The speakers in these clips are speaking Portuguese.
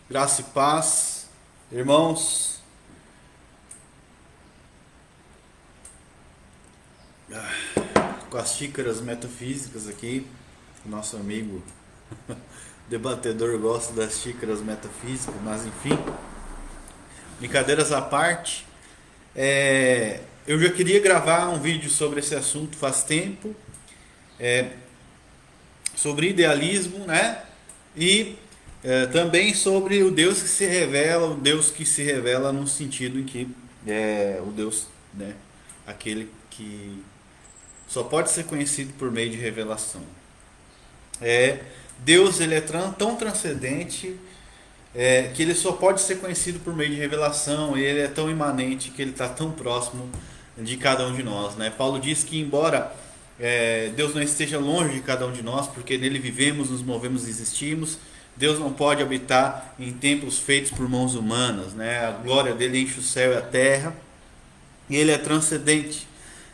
Graça e paz, irmãos, com as xícaras metafísicas aqui, o nosso amigo debatedor gosta das xícaras metafísicas, mas enfim, brincadeiras à parte, eu já queria gravar um vídeo sobre esse assunto faz tempo, sobre idealismo, né? E também sobre o Deus que se revela, o Deus que se revela no sentido em que é o Deus, né? Aquele que só pode ser conhecido por meio de revelação. Deus ele é tão transcendente que ele só pode ser conhecido por meio de revelação. E ele é tão imanente que ele está tão próximo de cada um de nós, né? Paulo diz que embora Deus não esteja longe de cada um de nós, porque nele vivemos, nos movemos e existimos, Deus não pode habitar em templos feitos por mãos humanas, né? A glória dele enche o céu e a terra, e ele é transcendente.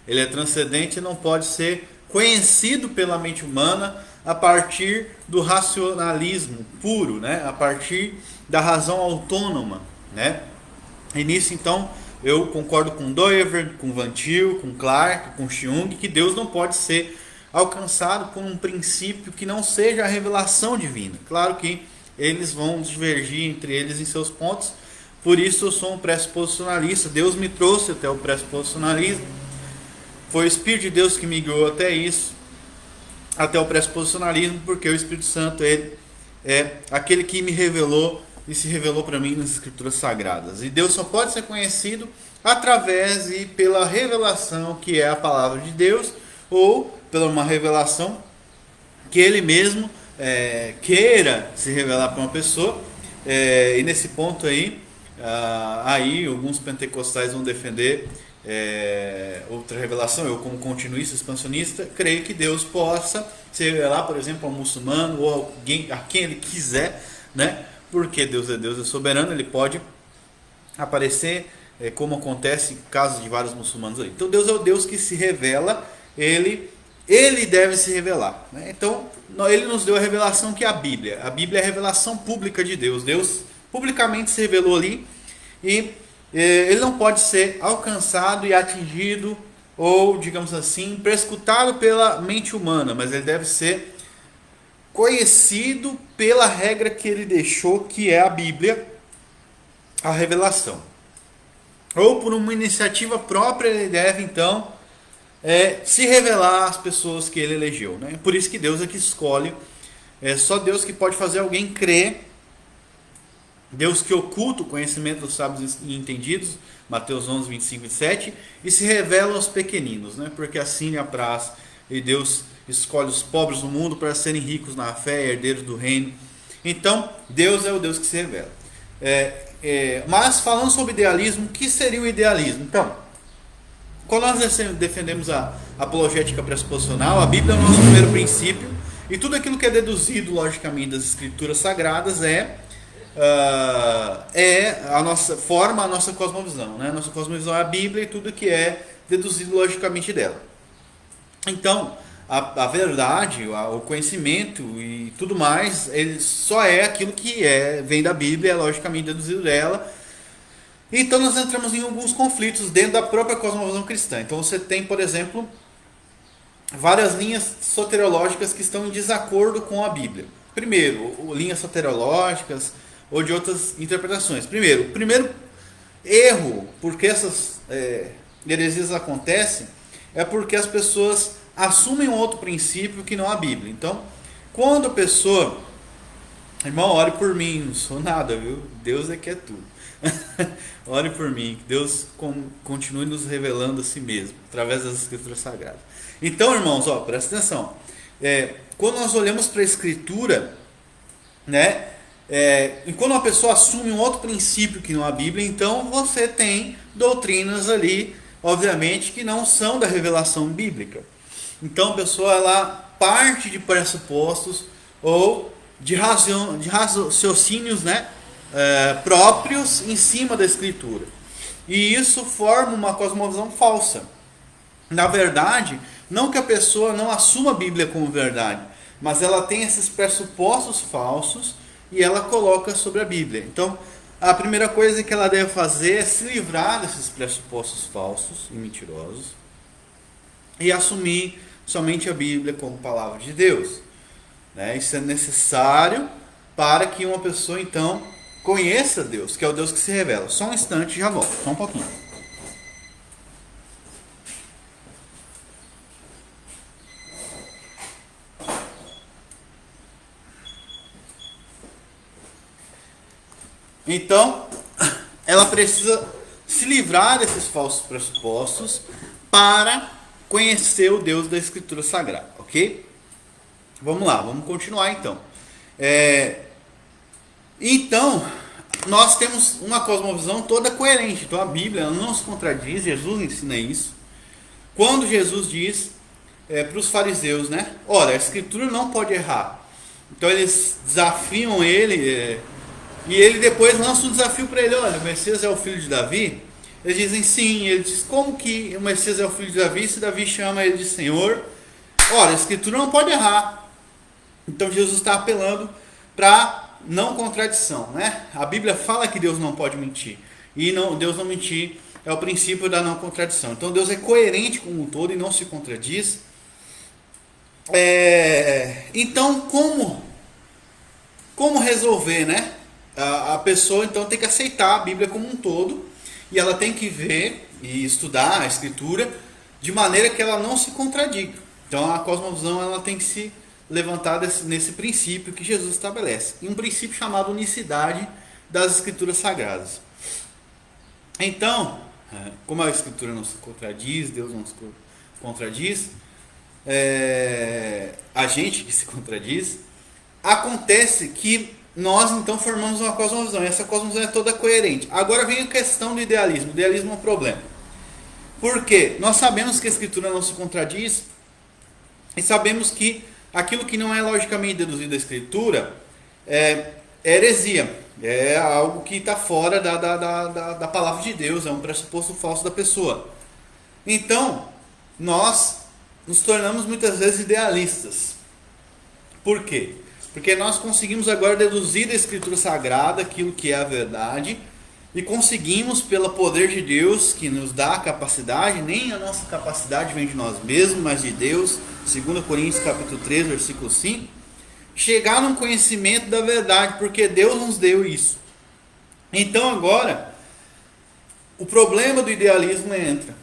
Ele é transcendente e não pode ser conhecido pela mente humana a partir do racionalismo puro, né? A partir da razão autônoma, né? E nisso então eu concordo com Dover, com Van Til, com Clark, com Jung, que Deus não pode ser alcançado por um princípio que não seja a revelação divina. Claro que eles vão divergir entre eles em seus pontos, por isso eu sou um pressuposicionalista. Deus me trouxe até o pressuposicionalismo, foi o Espírito de Deus que me guiou até isso, até o pressuposicionalismo, porque o Espírito Santo ele é aquele que me revelou e se revelou para mim nas Escrituras Sagradas. E Deus só pode ser conhecido através e pela revelação que é a palavra de Deus, ou pela uma revelação que Ele mesmo queira se revelar para uma pessoa. E nesse ponto aí alguns pentecostais vão defender outra revelação. Eu, como continuista expansionista, creio que Deus possa se revelar, por exemplo, ao muçulmano ou alguém a quem Ele quiser, né? Porque Deus é soberano, Ele pode aparecer, como acontece em casos de vários muçulmanos aí. Então Deus é o Deus que se revela, Ele deve se revelar, né? Então Ele nos deu a revelação que é a Bíblia. A Bíblia é a revelação pública de Deus. Deus publicamente se revelou ali, e Ele não pode ser alcançado e atingido, ou digamos assim, prescrutado pela mente humana, mas Ele deve ser conhecido pela regra que Ele deixou, que é a Bíblia, a revelação. Ou por uma iniciativa própria Ele deve então se revelar às pessoas que Ele elegeu, né? Por isso que Deus é que escolhe, é só Deus que pode fazer alguém crer. Deus que oculta o conhecimento dos sábios e entendidos, Mateus 11, 25 e 27, e se revela aos pequeninos, né? Porque assim lhe apraz, e Deus escolhe os pobres do mundo para serem ricos na fé, herdeiros do reino. Então, Deus é o Deus que se revela. Mas falando sobre idealismo, o que seria o idealismo? Então, quando nós defendemos a apologética pressuposicional, a Bíblia é o nosso primeiro princípio, e tudo aquilo que é deduzido logicamente das Escrituras Sagradas é a nossa forma, a nossa cosmovisão, né? A nossa cosmovisão é a Bíblia e tudo que é deduzido logicamente dela. Então, a verdade, o conhecimento e tudo mais, ele só é aquilo que vem da Bíblia, é logicamente deduzido dela. Então nós entramos em alguns conflitos dentro da própria cosmovisão cristã. Então você tem, por exemplo, várias linhas soteriológicas que estão em desacordo com a Bíblia. Primeiro, linhas soteriológicas ou de outras interpretações. O primeiro erro, porque essas heresias acontecem, é porque as pessoas assumem um outro princípio que não a Bíblia. Então, quando a pessoa... Irmão, ore por mim, não sou nada, viu? Deus é que é tudo. Ore por mim, que Deus continue nos revelando a si mesmo, através das Escrituras Sagradas. Então, irmãos, presta atenção. Quando nós olhamos para a Escritura, né? E quando uma pessoa assume um outro princípio que não a Bíblia, então você tem doutrinas ali, obviamente, que não são da revelação bíblica. Então a pessoa ela parte de pressupostos ou de raciocínios, né, próprios em cima da Escritura. E isso forma uma cosmovisão falsa. Na verdade, não que a pessoa não assuma a Bíblia como verdade, mas ela tem esses pressupostos falsos e ela coloca sobre a Bíblia. Então, a primeira coisa que ela deve fazer é se livrar desses pressupostos falsos e mentirosos e assumir somente a Bíblia como palavra de Deus, né? Isso é necessário para que uma pessoa então conheça Deus, que é o Deus que se revela. Só um instante, já volto, só um pouquinho. Então, ela precisa se livrar desses falsos pressupostos para conhecer o Deus da Escritura Sagrada, ok? Vamos lá, vamos continuar então. Então, nós temos uma cosmovisão toda coerente. Então, a Bíblia não se contradiz, Jesus ensina isso. Quando Jesus diz para os fariseus, né? Olha, a Escritura não pode errar. Então, eles desafiam ele e ele depois lança um desafio para ele. Olha, o Messias é o filho de Davi? Eles dizem sim. Ele diz, como que o Messias é o filho de Davi se Davi chama ele de Senhor? Olha, a Escritura não pode errar. Então Jesus está apelando para não contradição, né? A Bíblia fala que Deus não pode mentir. E Deus não mentir é o princípio da não contradição. Então Deus é coerente com o todo e não se contradiz. Então como resolver, né? A pessoa então tem que aceitar a Bíblia como um todo e ela tem que ver e estudar a Escritura de maneira que ela não se contradiga. Então a cosmovisão ela tem que se levantar nesse princípio que Jesus estabelece, e um princípio chamado unicidade das Escrituras Sagradas. Então, como a Escritura não se contradiz, Deus não se contradiz, a gente que se contradiz, acontece que nós então formamos uma cosmovisão, e essa cosmovisão é toda coerente. Agora vem a questão do idealismo. O idealismo é um problema. Por quê? Nós sabemos que a Escritura não se contradiz, e sabemos que aquilo que não é logicamente deduzido da Escritura é heresia, é algo que está fora da palavra de Deus, é um pressuposto falso da pessoa. Então, nós nos tornamos muitas vezes idealistas. Por quê? Porque nós conseguimos agora deduzir da Escritura Sagrada aquilo que é a verdade, e conseguimos, pelo poder de Deus, que nos dá a capacidade, nem a nossa capacidade vem de nós mesmos, mas de Deus, 2 Coríntios capítulo 3, versículo 5, chegar num conhecimento da verdade, porque Deus nos deu isso. Então agora, o problema do idealismo entra,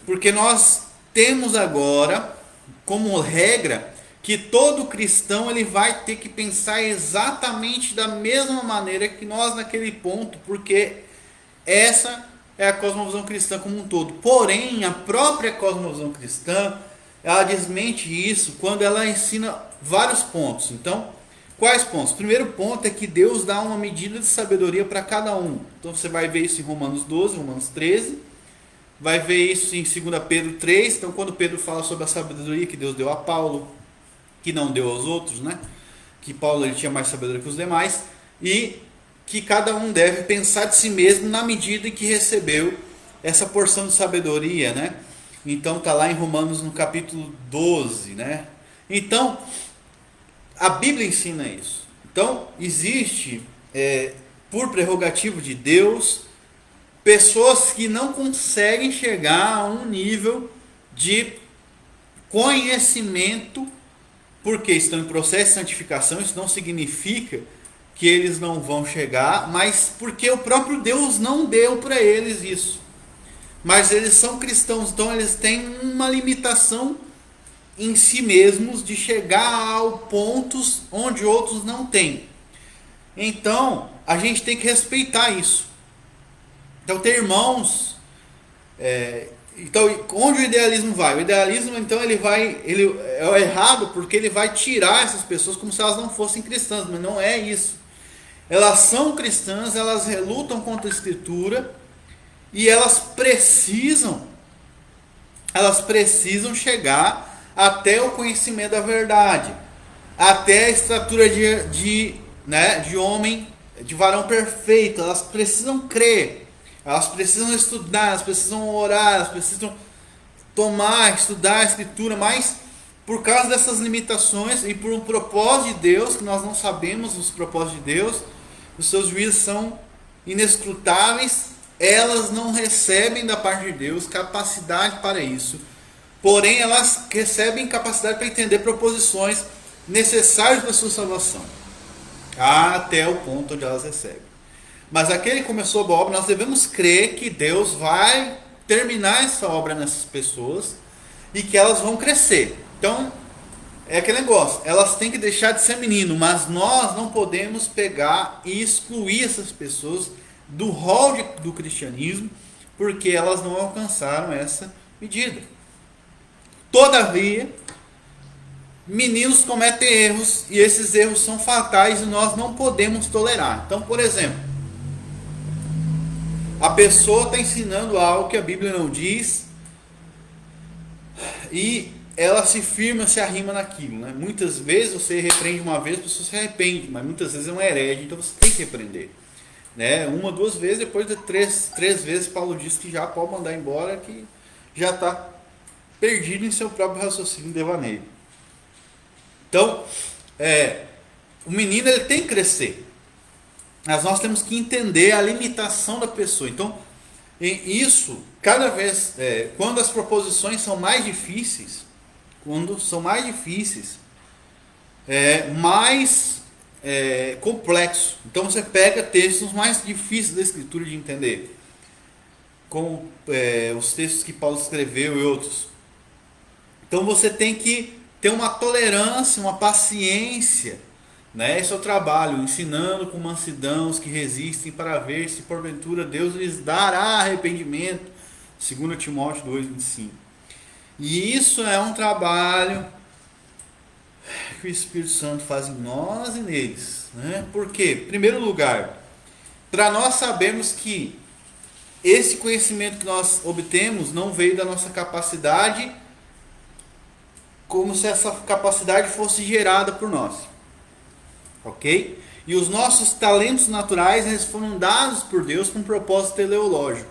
porque nós temos agora, como regra, que todo cristão ele vai ter que pensar exatamente da mesma maneira que nós naquele ponto, porque essa é a cosmovisão cristã como um todo. Porém, a própria cosmovisão cristã, ela desmente isso quando ela ensina vários pontos. Então, quais pontos? O primeiro ponto é que Deus dá uma medida de sabedoria para cada um. Então você vai ver isso em Romanos 12, Romanos 13, vai ver isso em 2 Pedro 3. Então quando Pedro fala sobre a sabedoria que Deus deu a Paulo, que não deu aos outros, né? Que Paulo ele tinha mais sabedoria que os demais, e que cada um deve pensar de si mesmo na medida em que recebeu essa porção de sabedoria, né? Então está lá em Romanos no capítulo 12, né? Então, a Bíblia ensina isso. Então, existe, por prerrogativa de Deus, pessoas que não conseguem chegar a um nível de conhecimento, porque estão em processo de santificação. Isso não significa que eles não vão chegar, mas porque o próprio Deus não deu para eles isso. Mas eles são cristãos, então eles têm uma limitação em si mesmos de chegar a pontos onde outros não têm. Então, a gente tem que respeitar isso. Então, tem irmãos... Então, onde o idealismo vai? O idealismo, então, ele é errado porque ele vai tirar essas pessoas como se elas não fossem cristãs, mas não é isso. Elas são cristãs, elas relutam contra a Escritura e elas precisam chegar até o conhecimento da verdade, até a estatura de homem, de varão perfeito. Elas precisam crer. Elas precisam estudar, elas precisam orar, elas precisam estudar a Escritura, mas por causa dessas limitações e por um propósito de Deus, que nós não sabemos os propósitos de Deus, os seus juízos são inescrutáveis, elas não recebem da parte de Deus capacidade para isso. Porém, elas recebem capacidade para entender proposições necessárias para a sua salvação, até o ponto onde elas recebem. Mas aquele que começou a boa obra, nós devemos crer que Deus vai terminar essa obra nessas pessoas e que elas vão crescer. Então, é aquele negócio, elas têm que deixar de ser menino, mas nós não podemos pegar e excluir essas pessoas do rol do cristianismo, porque elas não alcançaram essa medida. Todavia, meninos cometem erros, e esses erros são fatais e nós não podemos tolerar. Então, por exemplo, a pessoa está ensinando algo que a Bíblia não diz, e ela se firma, se arrima naquilo, né? Muitas vezes você repreende uma vez, a pessoa se arrepende, mas muitas vezes é um herege, então você tem que repreender, né? Uma, duas vezes, depois de três vezes Paulo diz que já pode mandar embora, que já está perdido em seu próprio raciocínio e devaneio. Então, o menino ele tem que crescer, mas nós temos que entender a limitação da pessoa. Então, isso, cada vez, quando as proposições são mais difíceis, mais complexo. Então você pega textos mais difíceis da Escritura de entender, como os textos que Paulo escreveu e outros. Então você tem que ter uma tolerância, uma paciência, né? Esse é o trabalho, ensinando com mansidão os que resistem, para ver se porventura Deus lhes dará arrependimento, 2 Timóteo 2,25. E isso é um trabalho que o Espírito Santo faz em nós e neles, né? Por quê? Em primeiro lugar, para nós sabermos que esse conhecimento que nós obtemos não veio da nossa capacidade, como se essa capacidade fosse gerada por nós, ok? E os nossos talentos naturais, eles foram dados por Deus com um propósito teleológico,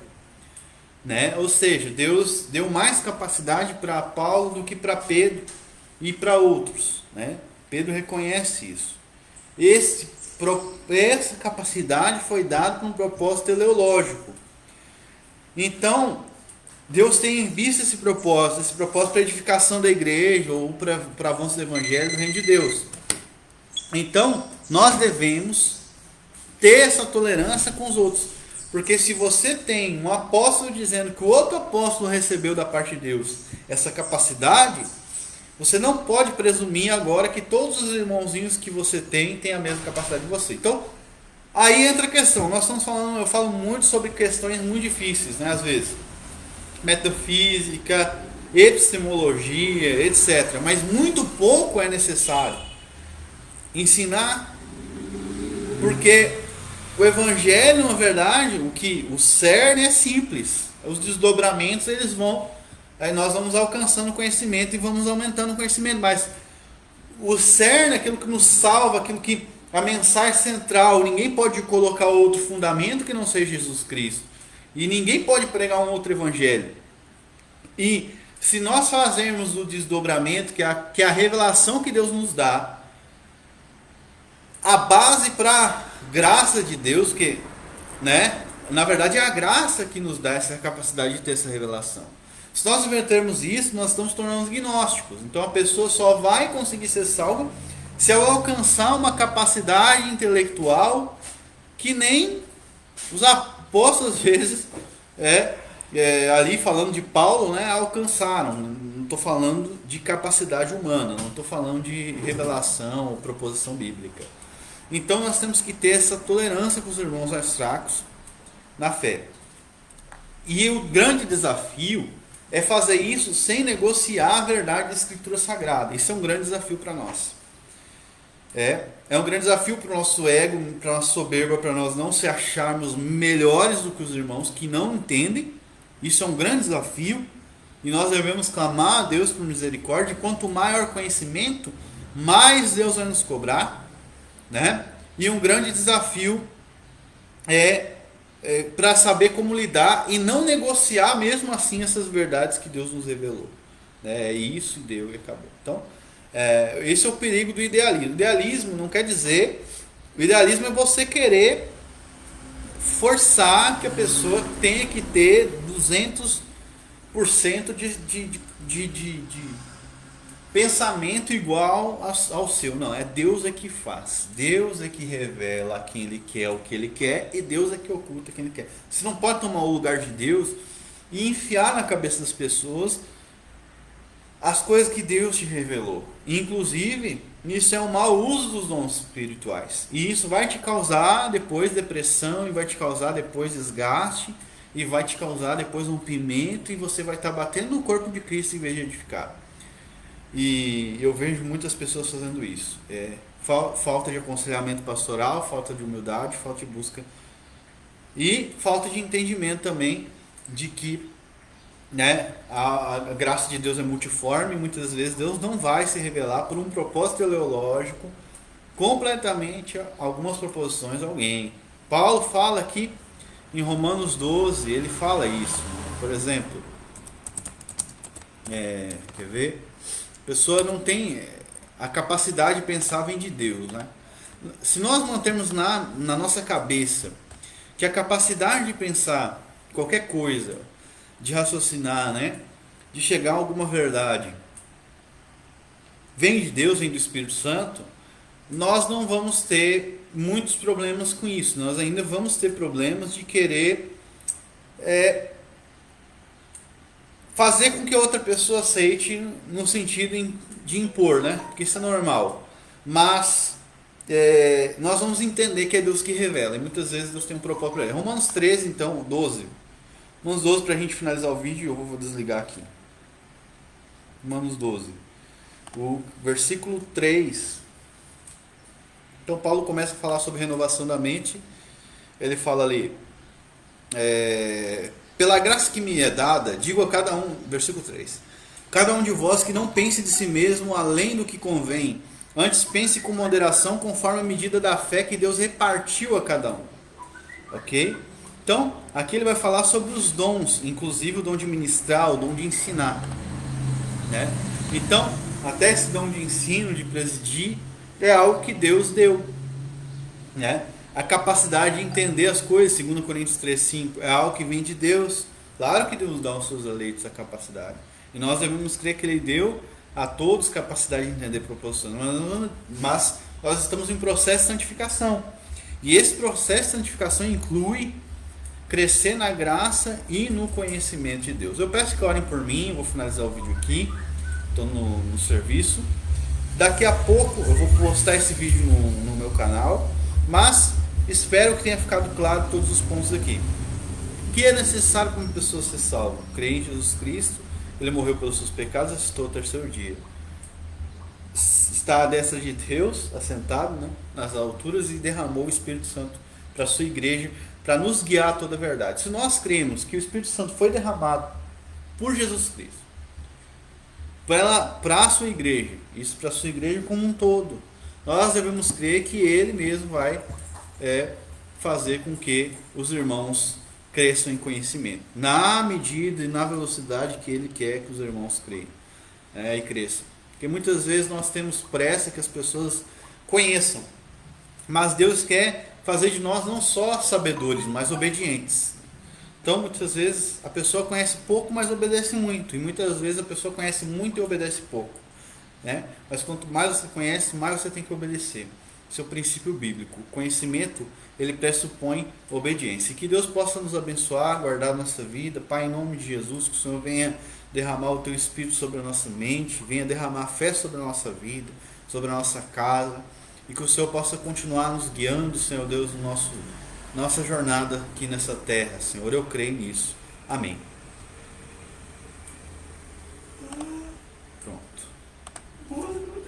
né? Ou seja, Deus deu mais capacidade para Paulo do que para Pedro e para outros, né? Pedro reconhece isso. Essa capacidade foi dada com um propósito teleológico. Então, Deus tem em vista esse propósito para edificação da igreja ou para avanço do evangelho do reino de Deus. Então, nós devemos ter essa tolerância com os outros. Porque se você tem um apóstolo dizendo que o outro apóstolo recebeu da parte de Deus essa capacidade, você não pode presumir agora que todos os irmãozinhos que você tem têm a mesma capacidade de você. Então, aí entra a questão. Nós estamos falando, eu falo muito sobre questões muito difíceis, né, às vezes. Metafísica, epistemologia, etc. Mas muito pouco é necessário ensinar, porque o evangelho, na verdade, o cerne é simples. Os desdobramentos, eles vão, aí nós vamos alcançando conhecimento e vamos aumentando o conhecimento, mas o cerne, aquilo que nos salva, aquilo que a mensagem central, ninguém pode colocar outro fundamento que não seja Jesus Cristo. E ninguém pode pregar um outro evangelho. E se nós fazermos o desdobramento, que é a revelação que Deus nos dá, a base para a graça de Deus, que, né, na verdade é a graça que nos dá essa capacidade de ter essa revelação. Se nós invertermos isso, nós estamos tornando gnósticos. Então a pessoa só vai conseguir ser salva se ela alcançar uma capacidade intelectual que nem os apóstolos, às vezes, ali falando de Paulo, né, alcançaram. Não estou falando de capacidade humana, não estou falando de revelação ou proposição bíblica. Então nós temos que ter essa tolerância com os irmãos mais fracos na fé. E o grande desafio é fazer isso sem negociar a verdade da Escritura Sagrada. Isso é um grande desafio para nós. É um grande desafio para o nosso ego, para a nossa soberba, para nós não se acharmos melhores do que os irmãos que não entendem. Isso é um grande desafio e nós devemos clamar a Deus por misericórdia. E quanto maior conhecimento, mais Deus vai nos cobrar, né? E um grande desafio para saber como lidar e não negociar mesmo assim essas verdades que Deus nos revelou. né? É isso e deu e acabou. Então, esse é o perigo do idealismo. O idealismo não quer dizer... O idealismo é você querer forçar que a pessoa tenha que ter 200% de pensamento igual ao seu. Não, é Deus é que faz. Deus é que revela a quem Ele quer o que Ele quer, e Deus é que oculta quem Ele quer. Você não pode tomar o lugar de Deus e enfiar na cabeça das pessoas as coisas que Deus te revelou. Inclusive, isso é um mau uso dos dons espirituais. E isso vai te causar depois depressão, e vai te causar depois desgaste, e vai te causar depois rompimento, e você vai estar batendo no corpo de Cristo em vez de edificar. E eu vejo muitas pessoas fazendo isso. Falta de aconselhamento pastoral, falta de humildade, falta de busca e falta de entendimento também de que, né, a graça de Deus é multiforme. Muitas vezes Deus não vai se revelar por um propósito teleológico completamente algumas proposições a alguém. Paulo fala aqui em Romanos 12, ele fala isso. Por exemplo, quer ver? A pessoa não tem a capacidade de pensar vem de Deus, né? Se nós mantermos na nossa cabeça que a capacidade de pensar qualquer coisa, de raciocinar, né, de chegar a alguma verdade, vem de Deus, vem do Espírito Santo, nós não vamos ter muitos problemas com isso. Nós ainda vamos ter problemas de querer fazer com que outra pessoa aceite no sentido de impor, né? Porque isso é normal. Mas nós vamos entender que é Deus que revela. E muitas vezes Deus tem um propósito para ele. Romanos 13, então, 12. Romanos 12, para a gente finalizar o vídeo, eu vou desligar aqui. Romanos 12. O versículo 3. Então Paulo começa a falar sobre renovação da mente. Ele fala ali... pela graça que me é dada, digo a cada um, versículo 3, cada um de vós que não pense de si mesmo além do que convém, antes pense com moderação conforme a medida da fé que Deus repartiu a cada um. Ok? Então, aqui ele vai falar sobre os dons, inclusive o dom de ministrar, o dom de ensinar, né? Então, até esse dom de ensino, de presidir, é algo que Deus deu, né? A capacidade de entender as coisas, 2 Coríntios 3,5, é algo que vem de Deus. Claro que Deus dá aos seus eleitos a capacidade. E nós devemos crer que Ele deu a todos capacidade de entender proposições. Mas nós estamos em processo de santificação. E esse processo de santificação inclui crescer na graça e no conhecimento de Deus. Eu peço que orem por mim, vou finalizar o vídeo aqui. Estou no serviço. Daqui a pouco eu vou postar esse vídeo no meu canal. Mas espero que tenha ficado claro todos os pontos aqui. O que é necessário para uma pessoa ser salva? Crer em Jesus Cristo, Ele morreu pelos seus pecados e ressuscitou ao terceiro dia. Está à destra de Deus, assentado, né, nas alturas, e derramou o Espírito Santo para a sua igreja, para nos guiar a toda a verdade. Se nós cremos que o Espírito Santo foi derramado por Jesus Cristo para a sua igreja, isso para a sua igreja como um todo, nós devemos crer que Ele mesmo vai fazer com que os irmãos cresçam em conhecimento, na medida e na velocidade que Ele quer que os irmãos creiam e cresçam. Porque muitas vezes nós temos pressa que as pessoas conheçam, mas Deus quer fazer de nós não só sabedores, mas obedientes. Então muitas vezes a pessoa conhece pouco, mas obedece muito, e muitas vezes a pessoa conhece muito e obedece pouco. Né? Mas quanto mais você conhece, mais você tem que obedecer. Esse é o princípio bíblico. O conhecimento, ele pressupõe obediência. E que Deus possa nos abençoar, guardar a nossa vida. Pai, em nome de Jesus, que o Senhor venha derramar o Teu Espírito sobre a nossa mente, venha derramar fé sobre a nossa vida, sobre a nossa casa, e que o Senhor possa continuar nos guiando, Senhor Deus, no nossa jornada aqui nessa terra. Senhor, eu creio nisso. Amém.